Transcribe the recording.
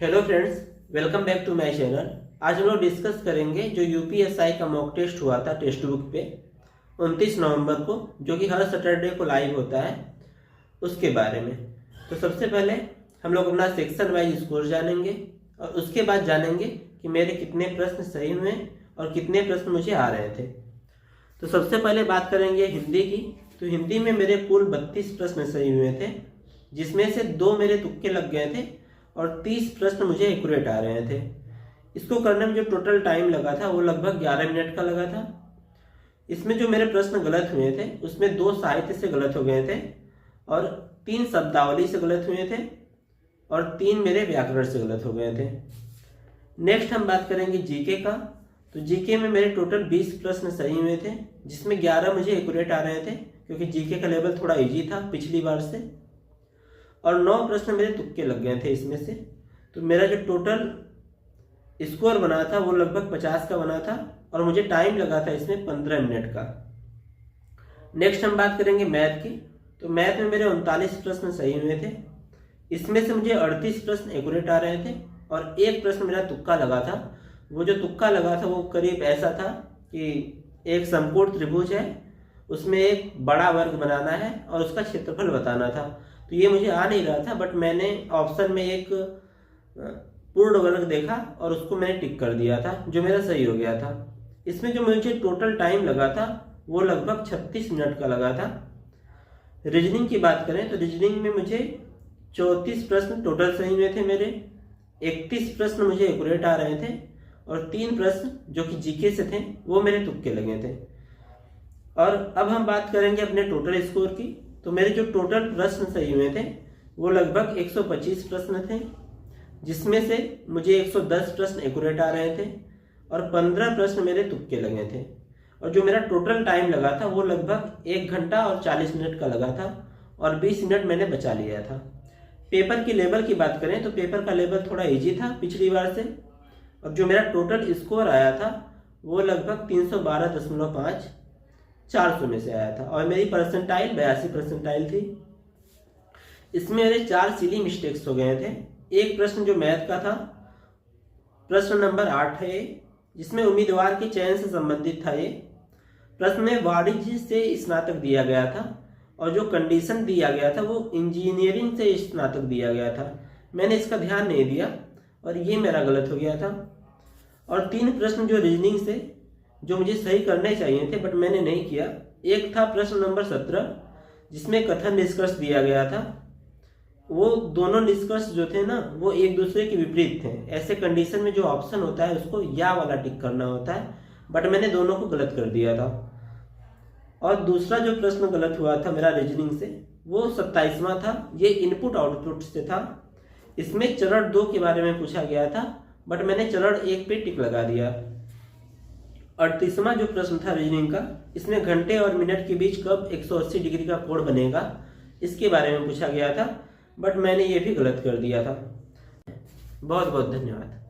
Hello friends, welcome back to my channel. आज हम लोग डिस्कस करेंगे जो यूपीएसआई का मॉक टेस्ट हुआ था टेक्स्ट बुक पे 29 नवंबर को, जो कि हर सैटरडे को लाइव होता है, उसके बारे में। तो सबसे पहले हम लोग अपना सेक्शन वाइज स्कोर जानेंगे और उसके बाद जानेंगे कि मेरे कितने प्रश्न सही हुए और कितने प्रश्न मुझे आ रहे थे। तो सबसे पहले बात करेंगे हिंदी की। तो हिंदी में मेरे कुल 32 प्रश्न सही हुए थे, जिसमें से 2 मेरे तुक्के लग गए थे और 30 प्रश्न मुझे एक्यूरेट आ रहे थे। इसको करने में जो टोटल टाइम लगा था वो लगभग 11 मिनट का लगा था। इसमें जो मेरे प्रश्न गलत हुए थे उसमें 2 साहित्य से गलत हो गए थे और 3 शब्दावली से गलत हुए थे और 3 मेरे व्याकरण से गलत हो गए थे। नेक्स्ट हम बात करेंगे जीके का। तो जीके में मेरे टोटल 20 प्रश्न सही हुए थे, जिसमें 11 मुझे एक्यूरेट आ रहे थे, क्योंकि जीके का लेवल थोड़ा इजी था पिछली बार से, और 9 प्रश्न मेरे तुक्के लग गए थे इसमें से। तो मेरा जो टोटल स्कोर बना था वो लगभग 50 का बना था और मुझे टाइम लगा था इसमें 15 मिनट का। नेक्स्ट हम बात करेंगे मैथ की। तो मैथ में मेरे 39 प्रश्न सही हुए थे। इसमें से मुझे 38 प्रश्न एक्यूरेट आ रहे थे और 1 प्रश्न मेरा तुक्का लगा था। वो जो तुक्का लगा था वो करीब ऐसा था कि एक समकोण त्रिभुज है, उसमें एक बड़ा वर्ग बनाना है और उसका क्षेत्रफल बताना था। तो ये मुझे आ नहीं रहा था, बट मैंने ऑप्शन में एक पूर्ण वर्ग देखा और उसको मैंने टिक कर दिया था, जो मेरा सही हो गया था। इसमें जो मुझे टोटल टाइम लगा था वो लगभग 36 मिनट का लगा था। रीजनिंग की बात करें तो रीजनिंग में मुझे 34 प्रश्न टोटल सही हुए थे मेरे, 31 प्रश्न मुझे एक्यूरेट आ रहे थे और 3 प्रश्न जो कि जीके से थे वो मेरे तुक्के लगे थे। और अब हम बात करेंगे अपने टोटल स्कोर की। तो मेरे जो टोटल प्रश्न सही हुए थे वो लगभग 125 प्रश्न थे, जिसमें से मुझे 110 प्रश्न एक्यूरेट आ रहे थे और 15 प्रश्न मेरे तुक्के लगे थे। और जो मेरा टोटल टाइम लगा था वो लगभग 1 घंटा और 40 मिनट का लगा था और 20 मिनट मैंने बचा लिया था। पेपर की लेवल की बात करें तो पेपर का लेवल थोड़ा ईजी था पिछली बार से, और जो मेरा टोटल स्कोर आया था वो लगभग 312.5 400 में से आया था और मेरी परसेंटाइल 82 परसेंटाइल थी। इसमें मेरे 4 सिली मिस्टेक्स हो गए थे। एक प्रश्न जो मैथ का था, प्रश्न नंबर 8 है, जिसमें उम्मीदवार के चयन से संबंधित था। ये प्रश्न में वाणिज्य से स्नातक दिया गया था और जो कंडीशन दिया गया था वो इंजीनियरिंग से स्नातक दिया गया था। मैंने इसका ध्यान नहीं दिया और ये मेरा गलत हो गया था। और 3 प्रश्न जो रीजनिंग से जो मुझे सही करने चाहिए थे बट मैंने नहीं किया। एक था प्रश्न नंबर 17, जिसमें कथन निष्कर्ष दिया गया था। वो दोनों निष्कर्ष जो थे ना वो एक दूसरे के विपरीत थे। ऐसे कंडीशन में जो ऑप्शन होता है उसको या वाला टिक करना होता है, बट मैंने दोनों को गलत कर दिया था। और दूसरा जो प्रश्न गलत हुआ था मेरा रीजनिंग से वो 27वां था। ये इनपुट आउटपुट से था। इसमें चरण 2 के बारे में पूछा गया था, बट मैंने चरण 1 पे टिक लगा दिया। 38वां जो प्रश्न था रीजनिंग का, इसमें घंटे और मिनट के बीच कब 180 डिग्री का कोण बनेगा, इसके बारे में पूछा गया था, बट मैंने ये भी गलत कर दिया था। बहुत बहुत धन्यवाद।